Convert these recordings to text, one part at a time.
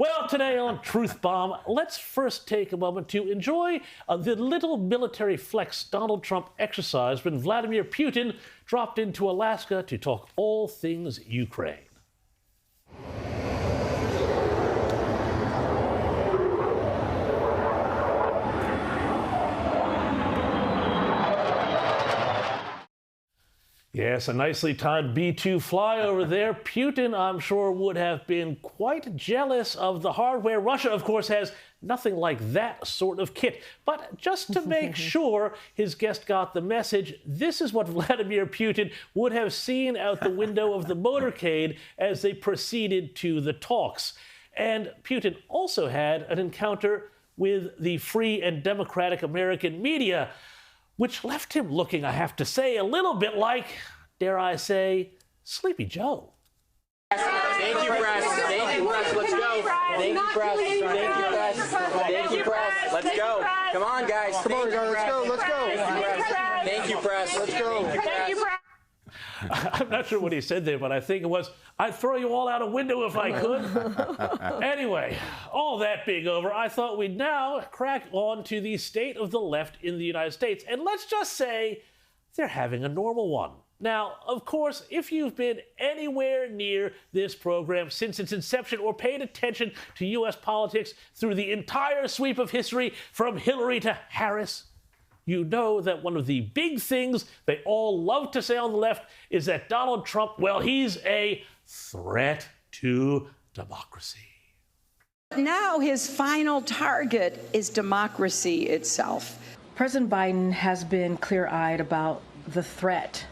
Well, today on Truth Bomb, let's first take a moment to enjoy the little military flex Donald Trump exercised when Vladimir Putin dropped into Alaska to talk all things Ukraine. Yes, a nicely timed B-2 flyover there. Putin, I'm sure, would have been quite jealous of the hardware. Russia, of course, has nothing like that sort of kit. But just to make sure his guest got the message, this is what Vladimir Putin would have seen out the window of the motorcade as they proceeded to the talks. And Putin also had an encounter with the free and democratic American media, which left him looking, I have to say, a little bit like, dare I say, Sleepy Joe. Thank you, press. Thank you, press. Let's go. Thank you, press. Thank you, press. Thank you, press. Let's go. Come on, guys. Come on, guys. Let's go. Let's go. Thank you, press. Let's go. Thank you, press. I'm not sure what he said there, but I think it was, I'd throw you all out a window if I could. Anyway, all that being over, I thought we'd now crack on to the state of the left in the United States. And let's just say they're having a normal one. Now, of course, if you've been anywhere near this program since its inception or paid attention to U.S. politics through the entire sweep of history from Hillary to Harris, you know that one of the big things they all love to say on the left is that Donald Trump, well, he's a threat to democracy. Now his final target is democracy itself. President Biden has been clear-eyed about the threat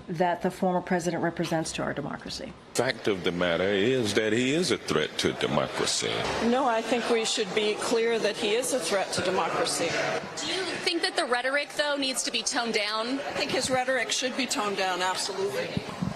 that the former president represents to our democracy. Fact of the matter is that he is a threat to democracy. No, I think we should be clear that he is a threat to democracy. Do you think that the rhetoric, though, needs to be toned down? I think his rhetoric should be toned down, absolutely.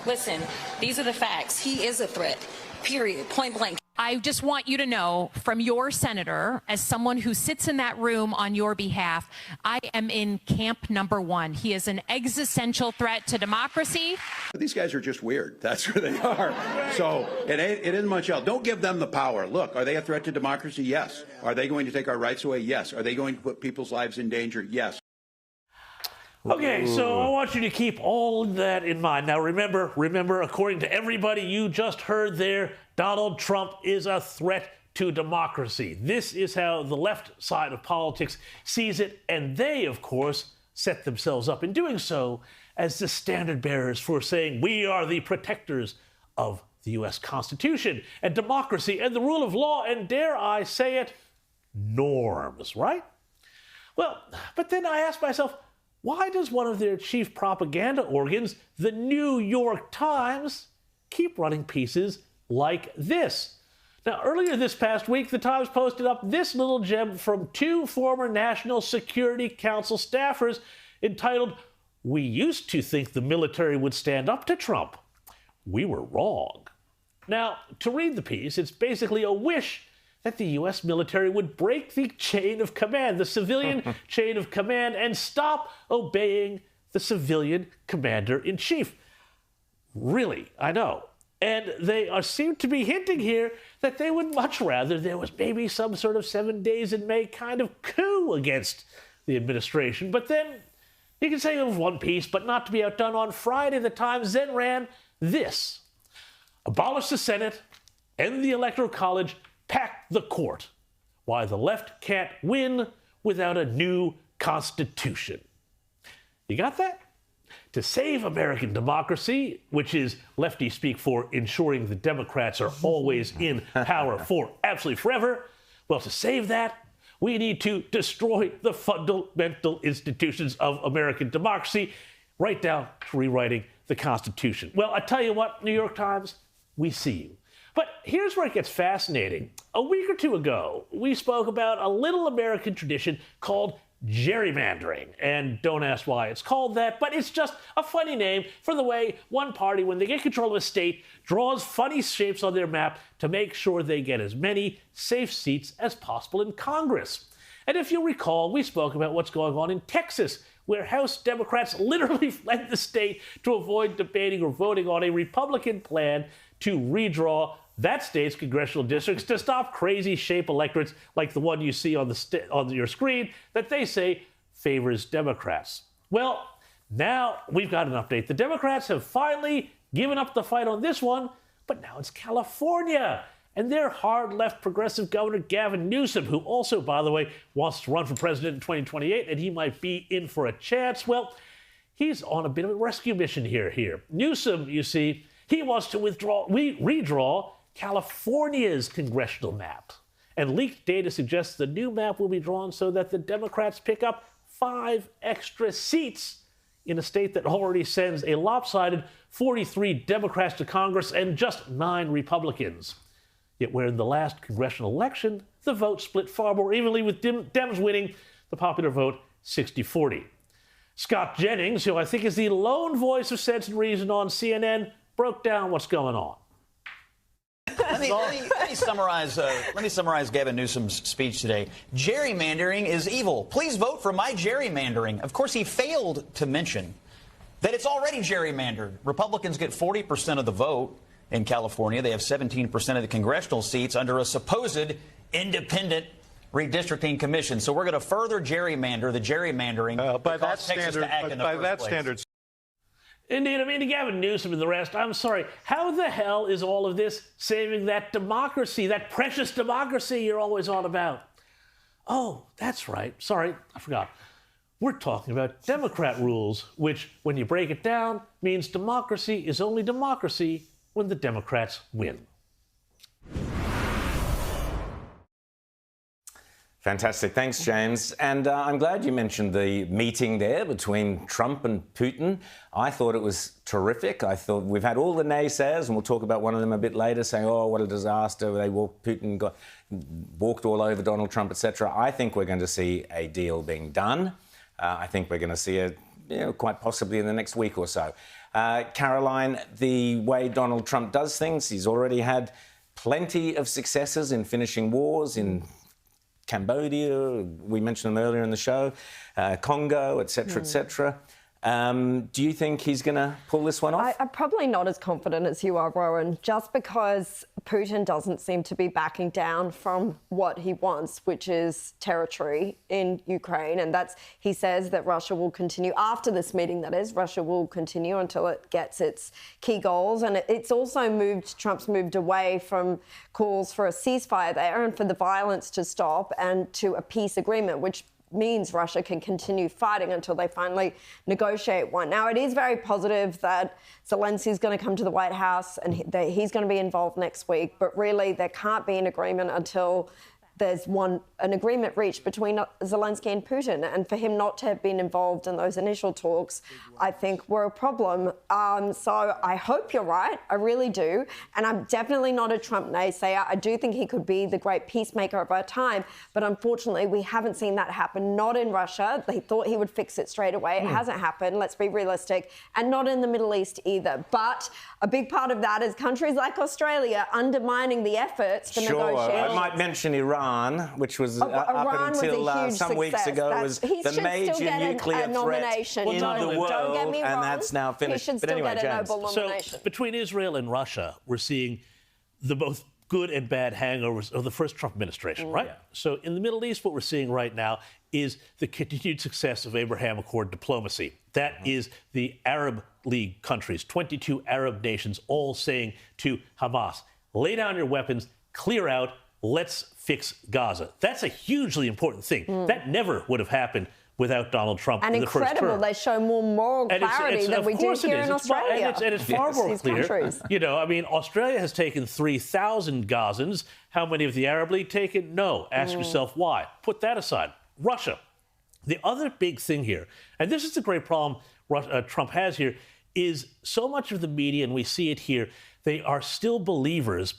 Listen, these are the facts. He is a threat, period, point blank. I just want you to know from your senator, as someone who sits in that room on your behalf, I am in camp number one. He is an existential threat to democracy. These guys are just weird. That's where they are. So it isn't much else. Don't give them the power. Look, are they a threat to democracy? Yes. Are they going to take our rights away? Yes. Are they going to put people's lives in danger? Yes. Okay, so I want you to keep all of that in mind. Now, remember, according to everybody you just heard there, Donald Trump is a threat to democracy. This is how the left side of politics sees it, and they, of course, set themselves up in doing so as the standard bearers for saying we are the protectors of the U.S. Constitution and democracy and the rule of law and, dare I say it, norms, right? Well, but then I ask myself, why does one of their chief propaganda organs, the New York Times, keep running pieces like this? Now, earlier this past week, the Times posted up this little gem from two former National Security Council staffers entitled, "We used to think the military would stand up to Trump. We were wrong." Now, to read the piece, it's basically a wish that the U.S. military would break the chain of command, the civilian chain of command, and stop obeying the civilian commander-in-chief. Really, I know. And they seem to be hinting here that they would much rather there was maybe some sort of 7 days in May kind of coup against the administration. But then, you can say it was one piece, but not to be outdone, on Friday, the Times then ran this: abolish the Senate, end the Electoral College, pack the court. Why the left can't win without a new constitution. You got that? To save American democracy, which is lefty speak for ensuring the Democrats are always in power for absolutely forever, well, to save that, we need to destroy the fundamental institutions of American democracy, right down to rewriting the Constitution. Well, I tell you what, New York Times, we see you. But here's where it gets fascinating. A week or two ago, we spoke about a little American tradition called gerrymandering. And don't ask why it's called that, but it's just a funny name for the way one party, when they get control of a state, draws funny shapes on their map to make sure they get as many safe seats as possible in Congress. And if you'll recall, we spoke about what's going on in Texas, where House Democrats literally fled the state to avoid debating or voting on a Republican plan to redraw that state's congressional districts to stop crazy shape electorates like the one you see on your screen that they say favors Democrats. Well, now we've got an update. The Democrats have finally given up the fight on this one, but now it's California. And their hard left progressive governor, Gavin Newsom, who also, by the way, wants to run for president in 2028, and he might be in for a chance. Well, he's on a bit of a rescue mission here. Newsom, you see, he wants to redraw California's congressional map. And leaked data suggests the new map will be drawn so that the Democrats pick up 5 extra seats in a state that already sends a lopsided 43 Democrats to Congress and just 9 Republicans. Yet where in the last congressional election, the vote split far more evenly, with Dems winning the popular vote 60-40. Scott Jennings, who I think is the lone voice of sense and reason on CNN, broke down what's going on. Let me summarize Gavin Newsom's speech today. Gerrymandering is evil. Please vote for my gerrymandering. Of course, he failed to mention that it's already gerrymandered. Republicans get 40% of the vote in California. They have 17% of the congressional seats under a supposed independent redistricting commission. So we're going to further gerrymander the gerrymandering by that standard. Indeed, I mean, to Gavin Newsom and the rest, I'm sorry, how the hell is all of this saving that democracy, that precious democracy you're always on about? Oh, that's right. Sorry, I forgot. We're talking about Democrat rules, which, when you break it down, means democracy is only democracy when the Democrats win. Fantastic. Thanks, James. And I'm glad you mentioned the meeting there between Trump and Putin. I thought it was terrific. I thought we've had all the naysayers, and we'll talk about one of them a bit later, saying, oh, what a disaster. Putin walked all over Donald Trump, etc. I think we're going to see a deal being done. I think we're going to see it, quite possibly in the next week or so. Caroline, the way Donald Trump does things, he's already had plenty of successes in finishing wars in Cambodia, we mentioned them earlier in the show, Congo, etc., etc. Do you think he's going to pull this one off? I'm probably not as confident as you are, Rowan, just because Putin doesn't seem to be backing down from what he wants, which is territory in Ukraine. And he says that Russia will continue, after this meeting, that is, Russia will continue until it gets its key goals. And it's also Trump's moved away from calls for a ceasefire there and for the violence to stop and to a peace agreement, which means Russia can continue fighting until they finally negotiate one. Now, it is very positive that Zelensky is going to come to the White House and he's going to be involved next week, but really there can't be an agreement until there's an agreement reached between Zelensky and Putin. And for him not to have been involved in those initial talks, I think were a problem. So I hope you're right. I really do. And I'm definitely not a Trump naysayer. I do think he could be the great peacemaker of our time. But unfortunately, we haven't seen that happen. Not in Russia. They thought he would fix it straight away. It hasn't happened. Let's be realistic. And not in the Middle East either. But a big part of that is countries like Australia undermining the efforts for negotiations. I might mention Iran, which was up until some weeks ago was the major nuclear threat in the world, and that's now finished. He should still get a Nobel nomination. So between Israel and Russia, we're seeing the both good and bad hangovers of the first Trump administration, right? Yeah. So in the Middle East, what we're seeing right now is the continued success of Abraham Accord diplomacy. That is the Arab League countries, 22 Arab nations, all saying to Hamas, lay down your weapons, clear out, let's fix Gaza. That's a hugely important thing. That never would have happened without Donald Trump in the first term. And they show more moral clarity than we do here in Australia. And it's far more clear. Australia has taken 3,000 Gazans. How many of the Arab League taken? No. Ask yourself why. Put that aside. Russia. The other big thing here, and this is the great problem Trump has here, is so much of the media, and we see it here, they are still believers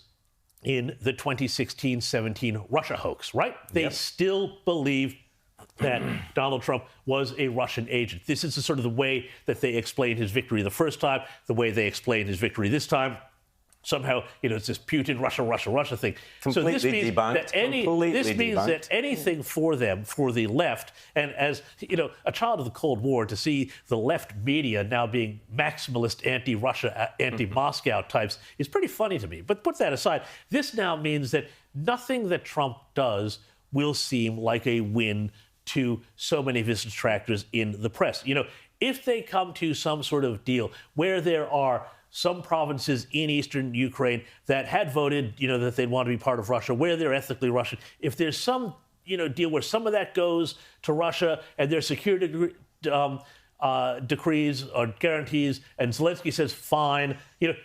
in the 2016-17 Russia hoax, right? They still believe that Donald Trump was a Russian agent. This is sort of the way that they explained his victory the first time, the way they explained his victory this time. somehow, it's this Putin, Russia thing. Completely so this means debunked. This means that anything for them, for the left, and as a child of the Cold War, to see the left media now being maximalist, anti-Russia, anti-Moscow types is pretty funny to me. But put that aside, this now means that nothing that Trump does will seem like a win to so many of his detractors in the press. If they come to some sort of deal where there are some provinces in eastern Ukraine that had voted, that they'd want to be part of Russia, where they're ethnically Russian, if there's some, deal where some of that goes to Russia and their security decrees or guarantees, and Zelensky says fine,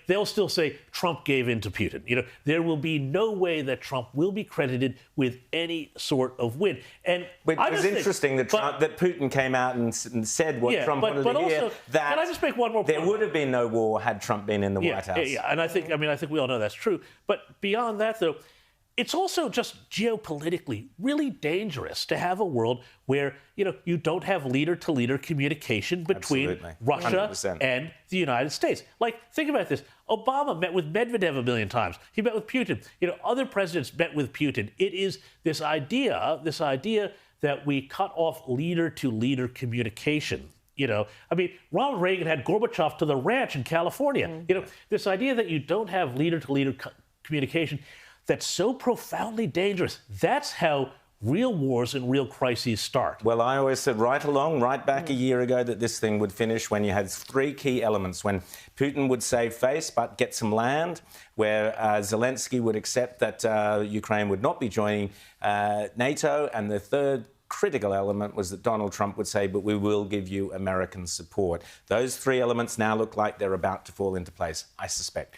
they'll still say Trump gave in to Putin. There will be no way that Trump will be credited with any sort of win. And it was interesting that Putin came out and said what Trump wanted to hear. That can I just make one more point? There would have been no war had Trump been in the White House. Yeah, and I think we all know that's true. But beyond that, though, it's also just geopolitically really dangerous to have a world where, you don't have leader-to-leader communication between Russia 100%. And the United States. Like, think about this. Obama met with Medvedev a million times. He met with Putin. Other presidents met with Putin. It is this idea that we cut off leader-to-leader communication. Ronald Reagan had Gorbachev to the ranch in California. This idea that you don't have leader-to-leader communication, that's so profoundly dangerous. That's how real wars and real crises start. Well, I always said right back a year ago that this thing would finish when you had three key elements. When Putin would save face but get some land, where Zelensky would accept that Ukraine would not be joining NATO, and the third critical element was that Donald Trump would say, but we will give you American support. Those three elements now look like they're about to fall into place, I suspect.